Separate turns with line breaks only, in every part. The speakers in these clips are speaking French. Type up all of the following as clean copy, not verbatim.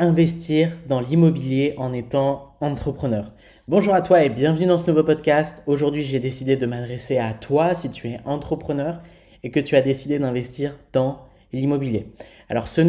Investir dans l'immobilier en étant entrepreneur. Bonjour à toi et bienvenue dans ce nouveau podcast. Aujourd'hui, j'ai décidé de m'adresser à toi si tu es entrepreneur et que tu as décidé d'investir dans l'immobilier. Alors, ce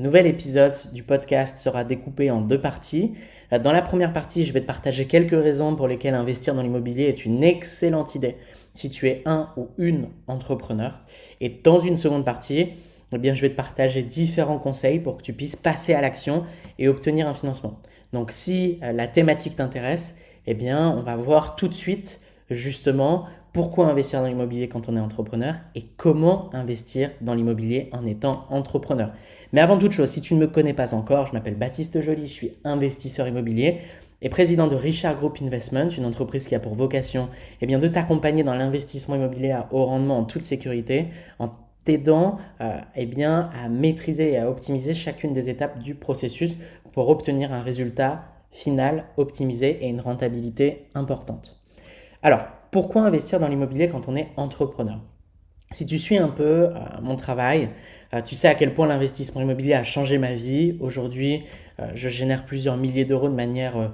nouvel épisode du podcast sera découpé en deux parties. Dans la première partie, je vais te partager quelques raisons pour lesquelles investir dans l'immobilier est une excellente idée si tu es un ou une entrepreneur. Et dans une seconde partie, eh bien, je vais te partager différents conseils pour que tu puisses passer à l'action et obtenir un financement. Donc, si la thématique t'intéresse, eh bien, on va voir tout de suite justement pourquoi investir dans l'immobilier quand on est entrepreneur et comment investir dans l'immobilier en étant entrepreneur. Mais avant toute chose, si tu ne me connais pas encore, je m'appelle Baptiste Joly, je suis investisseur immobilier et président de Richard Group Investment, une entreprise qui a pour vocation bien, de t'accompagner dans l'investissement immobilier à haut rendement en toute sécurité, en t'aidant bien, à maîtriser et à optimiser chacune des étapes du processus pour obtenir un résultat final optimisé et une rentabilité importante. Alors, pourquoi investir dans l'immobilier quand on est entrepreneur? Si tu suis un peu mon travail, tu sais à quel point l'investissement immobilier a changé ma vie. Aujourd'hui, je génère plusieurs milliers d'euros de manière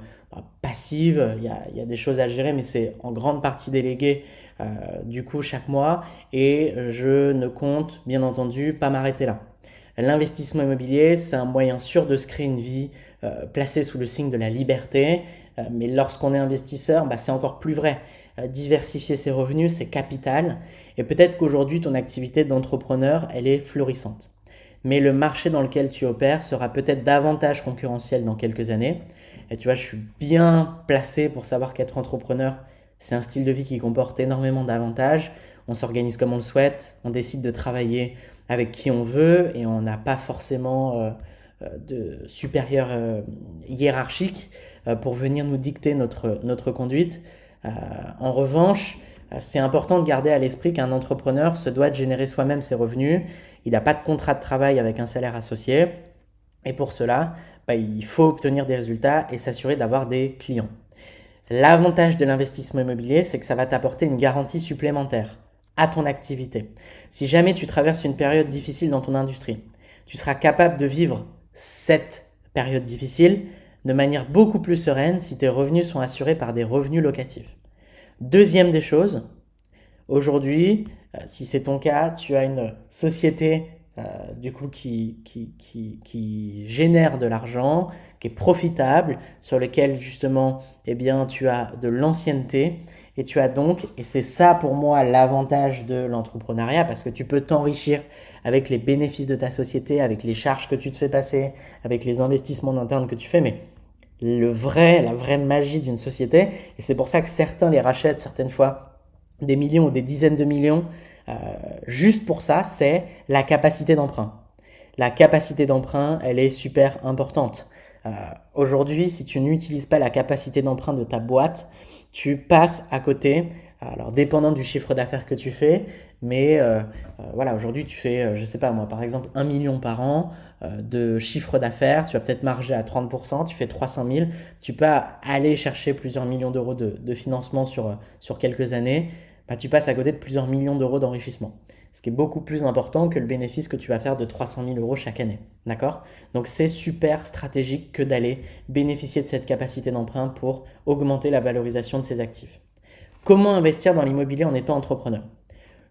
passive. Il y a des choses à gérer, mais c'est en grande partie délégué du coup chaque mois. Et je ne compte bien entendu pas m'arrêter là. L'investissement immobilier, c'est un moyen sûr de se créer une vie placée sous le signe de la liberté. Mais lorsqu'on est investisseur, c'est encore plus vrai. Diversifier ses revenus, c'est capital. Et peut-être qu'aujourd'hui, ton activité d'entrepreneur, elle est florissante. Mais le marché dans lequel tu opères sera peut-être davantage concurrentiel dans quelques années. Et tu vois, je suis bien placé pour savoir qu'être entrepreneur, c'est un style de vie qui comporte énormément d'avantages. On s'organise comme on le souhaite, on décide de travailler avec qui on veut et on n'a pas forcément de supérieur hiérarchique pour venir nous dicter notre conduite. En revanche, c'est important de garder à l'esprit qu'un entrepreneur se doit de générer soi-même ses revenus. Il n'a pas de contrat de travail avec un salaire associé. Et pour cela, il faut obtenir des résultats et s'assurer d'avoir des clients. L'avantage de l'investissement immobilier, c'est que ça va t'apporter une garantie supplémentaire à ton activité. Si jamais tu traverses une période difficile dans ton industrie, tu seras capable de vivre cette période difficile de manière beaucoup plus sereine si tes revenus sont assurés par des revenus locatifs. Deuxième des choses, aujourd'hui, si c'est ton cas, tu as une société du coup qui génère de l'argent, qui est profitable, sur lequel justement tu as de l'ancienneté et tu as donc, et c'est ça pour moi l'avantage de l'entrepreneuriat, parce que tu peux t'enrichir avec les bénéfices de ta société, avec les charges que tu te fais passer, avec les investissements internes que tu fais, mais la vraie magie d'une société, et c'est pour ça que certains les rachètent certaines fois des millions ou des dizaines de millions, euh, juste pour ça, c'est la capacité d'emprunt. La capacité d'emprunt, elle est super importante. Euh, Aujourd'hui, si tu n'utilises pas la capacité d'emprunt de ta boîte, tu passes à côté. Alors, dépendant du chiffre d'affaires que tu fais, mais voilà, aujourd'hui, tu fais, je sais pas moi, par exemple, 1 million par an de chiffre d'affaires. Tu vas peut-être marger à 30%, tu fais 300 000. Tu peux aller chercher plusieurs millions d'euros de financement sur quelques années. Tu passes à côté de plusieurs millions d'euros d'enrichissement. Ce qui est beaucoup plus important que le bénéfice que tu vas faire de 300 000 euros chaque année. D'accord? Donc c'est super stratégique que d'aller bénéficier de cette capacité d'emprunt pour augmenter la valorisation de ses actifs. Comment investir dans l'immobilier en étant entrepreneur?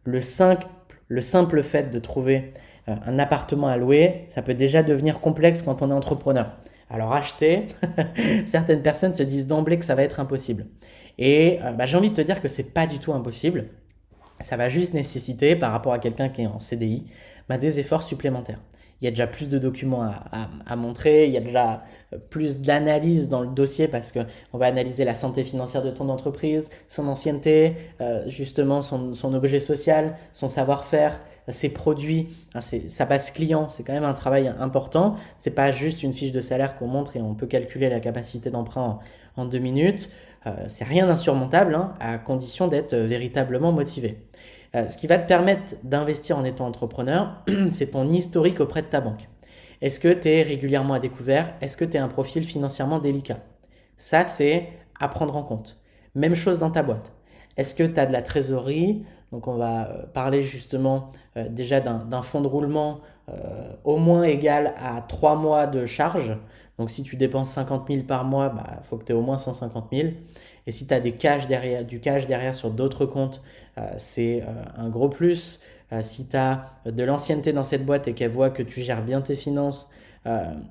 Le simple fait de trouver un appartement à louer, ça peut déjà devenir complexe quand on est entrepreneur. Alors acheter, certaines personnes se disent d'emblée que ça va être impossible. Et j'ai envie de te dire que c'est pas du tout impossible. Ça va juste nécessiter, par rapport à quelqu'un qui est en CDI, des efforts supplémentaires. Il y a déjà plus de documents à montrer, il y a déjà plus d'analyse dans le dossier parce qu'on va analyser la santé financière de ton entreprise, son ancienneté, justement son objet social, son savoir-faire, ses produits, hein, sa base client. C'est quand même un travail important. C'est pas juste une fiche de salaire qu'on montre et on peut calculer la capacité d'emprunt en 2 minutes. C'est rien d'insurmontable, hein, à condition d'être véritablement motivé. Ce qui va te permettre d'investir en étant entrepreneur, c'est ton historique auprès de ta banque. Est-ce que tu es régulièrement à découvert? Est-ce que tu es un profil financièrement délicat? Ça, c'est à prendre en compte. Même chose dans ta boîte. Est-ce que tu as de la trésorerie? Donc on va parler justement déjà d'un fonds de roulement au moins égal à 3 mois de charge. Donc si tu dépenses 50 000 par mois, il faut que tu aies au moins 150 000. Et si tu as du cash derrière sur d'autres comptes, c'est un gros plus. Si tu as de l'ancienneté dans cette boîte et qu'elle voit que tu gères bien tes finances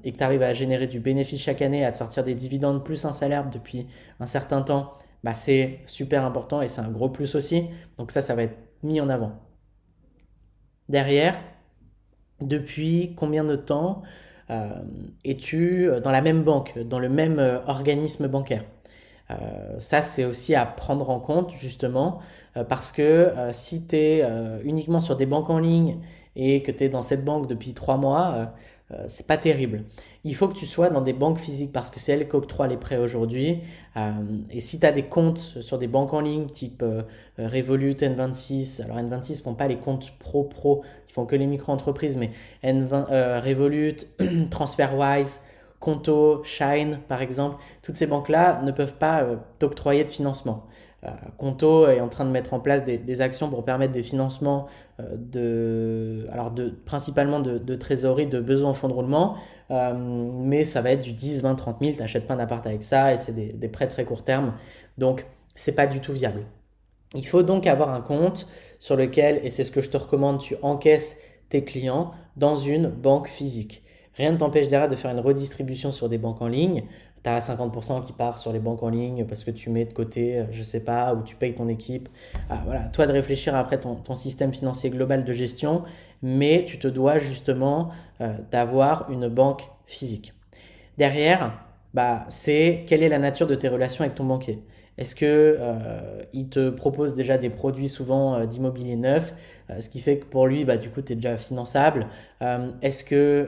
et que tu arrives à générer du bénéfice chaque année, à te sortir des dividendes plus un salaire depuis un certain temps, c'est super important et c'est un gros plus aussi. Donc ça va être mis en avant. Derrière, depuis combien de temps euh, es-tu dans la même banque, dans le même organisme bancaire? Ça, c'est aussi à prendre en compte justement parce que si tu es uniquement sur des banques en ligne et que tu es dans cette banque depuis 3 mois, c'est pas terrible. Il faut que tu sois dans des banques physiques parce que c'est elles qui octroient les prêts aujourd'hui. Euh, et si tu as des comptes sur des banques en ligne type Revolut, N26, alors N26 ne font pas les comptes pro, ils font que les micro-entreprises, mais Revolut, TransferWise, Conto, Shine par exemple, toutes ces banques-là ne peuvent pas t'octroyer de financement. Conto est en train de mettre en place des actions pour permettre des financements principalement de trésorerie, de besoins en fonds de roulement, mais ça va être du 10, 20, 30 000, tu n'achètes pas un appart avec ça et c'est des prêts très court terme, donc c'est pas du tout viable. Il faut donc avoir un compte sur lequel, et c'est ce que je te recommande, tu encaisses tes clients dans une banque physique. Rien ne t'empêche derrière de faire une redistribution sur des banques en ligne. Tu as 50% qui part sur les banques en ligne parce que tu mets de côté, je sais pas, ou tu payes ton équipe. Voilà, toi de réfléchir après ton système financier global de gestion, mais tu te dois justement d'avoir une banque physique. Derrière, c'est quelle est la nature de tes relations avec ton banquier. Est-ce que il te propose déjà des produits souvent d'immobilier neuf, ce qui fait que pour lui, du coup, tu es déjà finançable. Est-ce que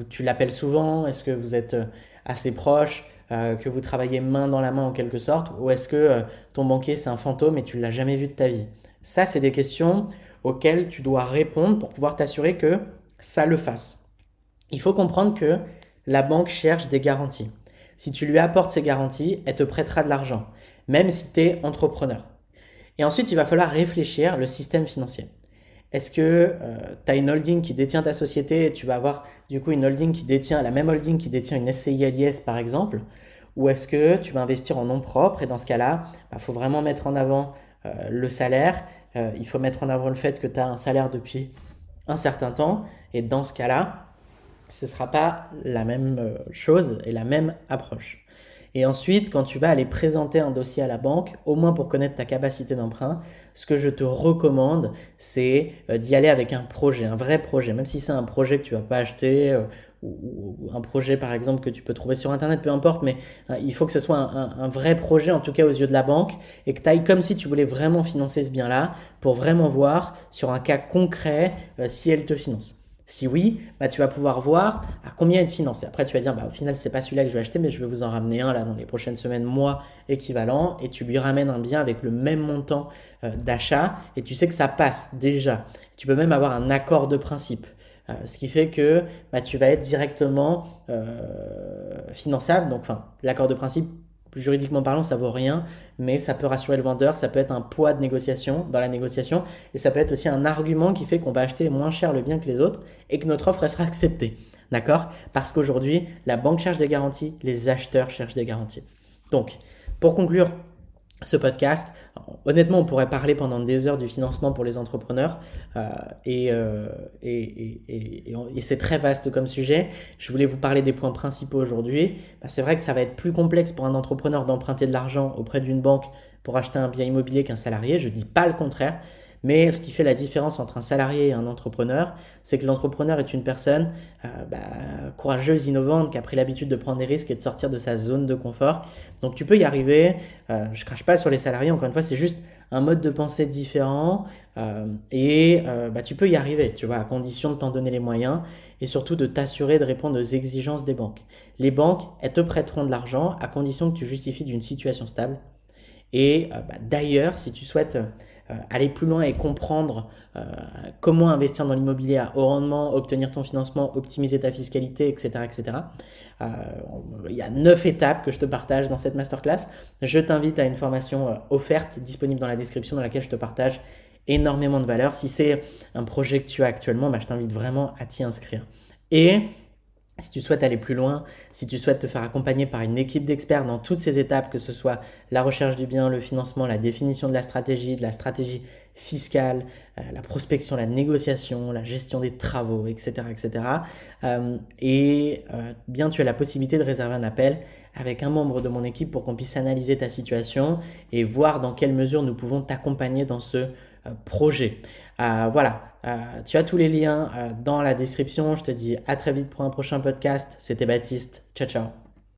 tu l'appelles souvent? Est-ce que vous êtes assez proches, que vous travaillez main dans la main en quelque sorte? Ou est-ce que ton banquier, c'est un fantôme et tu ne l'as jamais vu de ta vie? Ça, c'est des questions auxquelles tu dois répondre pour pouvoir t'assurer que ça le fasse. Il faut comprendre que la banque cherche des garanties. Si tu lui apportes ces garanties, elle te prêtera de l'argent, même si tu es entrepreneur. Et ensuite, il va falloir réfléchir le système financier. Est-ce que tu as une holding qui détient ta société et tu vas avoir du coup une holding qui détient, la même holding qui détient une SCI à l'IS par exemple? Ou est-ce que tu vas investir en nom propre et dans ce cas-là, il faut vraiment mettre en avant le salaire, il faut mettre en avant le fait que tu as un salaire depuis un certain temps et dans ce cas-là, ce ne sera pas la même chose et la même approche. Et ensuite, quand tu vas aller présenter un dossier à la banque, au moins pour connaître ta capacité d'emprunt, ce que je te recommande, c'est d'y aller avec un projet, un vrai projet. Même si c'est un projet que tu vas pas acheter ou un projet par exemple que tu peux trouver sur Internet, peu importe, mais il faut que ce soit un vrai projet, en tout cas aux yeux de la banque, et que tu ailles comme si tu voulais vraiment financer ce bien-là, pour vraiment voir sur un cas concret si elle te finance. Si oui, tu vas pouvoir voir à combien il te finance. Et après, tu vas dire, au final, c'est pas celui-là que je vais acheter, mais je vais vous en ramener un là dans les prochaines semaines, mois équivalent. Et tu lui ramènes un bien avec le même montant d'achat. Et tu sais que ça passe déjà. Tu peux même avoir un accord de principe. Ce qui fait que tu vas être directement finançable. Donc, l'accord de principe, juridiquement parlant, ça vaut rien, mais ça peut rassurer le vendeur, ça peut être un poids de négociation dans la négociation, et ça peut être aussi un argument qui fait qu'on va acheter moins cher le bien que les autres et que notre offre elle sera acceptée. D'accord? Parce qu'aujourd'hui, la banque cherche des garanties, les acheteurs cherchent des garanties. Donc, pour conclure ce podcast, honnêtement, on pourrait parler pendant des heures du financement pour les entrepreneurs et c'est très vaste comme sujet. Je voulais vous parler des points principaux aujourd'hui. C'est vrai que ça va être plus complexe pour un entrepreneur d'emprunter de l'argent auprès d'une banque pour acheter un bien immobilier qu'un salarié. Je ne dis pas le contraire. Mais ce qui fait la différence entre un salarié et un entrepreneur, c'est que l'entrepreneur est une personne courageuse, innovante, qui a pris l'habitude de prendre des risques et de sortir de sa zone de confort. Donc tu peux y arriver. Je crache pas sur les salariés, encore une fois, c'est juste un mode de pensée différent tu peux y arriver, tu vois, à condition de t'en donner les moyens et surtout de t'assurer de répondre aux exigences des banques. Les banques, elles te prêteront de l'argent à condition que tu justifies d'une situation stable. Et d'ailleurs, si tu souhaites aller plus loin et comprendre comment investir dans l'immobilier à haut rendement, obtenir ton financement, optimiser ta fiscalité, etc., etc. Il y a 9 étapes que je te partage dans cette masterclass. Je t'invite à une formation offerte disponible dans la description dans laquelle je te partage énormément de valeur. Si c'est un projet que tu as actuellement, je t'invite vraiment à t'y inscrire. Et si tu souhaites aller plus loin, si tu souhaites te faire accompagner par une équipe d'experts dans toutes ces étapes, que ce soit la recherche du bien, le financement, la définition de la stratégie fiscale, la prospection, la négociation, la gestion des travaux, etc., etc. Bien, tu as la possibilité de réserver un appel avec un membre de mon équipe pour qu'on puisse analyser ta situation et voir dans quelle mesure nous pouvons t'accompagner dans ce projet. Voilà, tu as tous les liens dans la description. Je te dis à très vite pour un prochain podcast. C'était Baptiste. Ciao, ciao.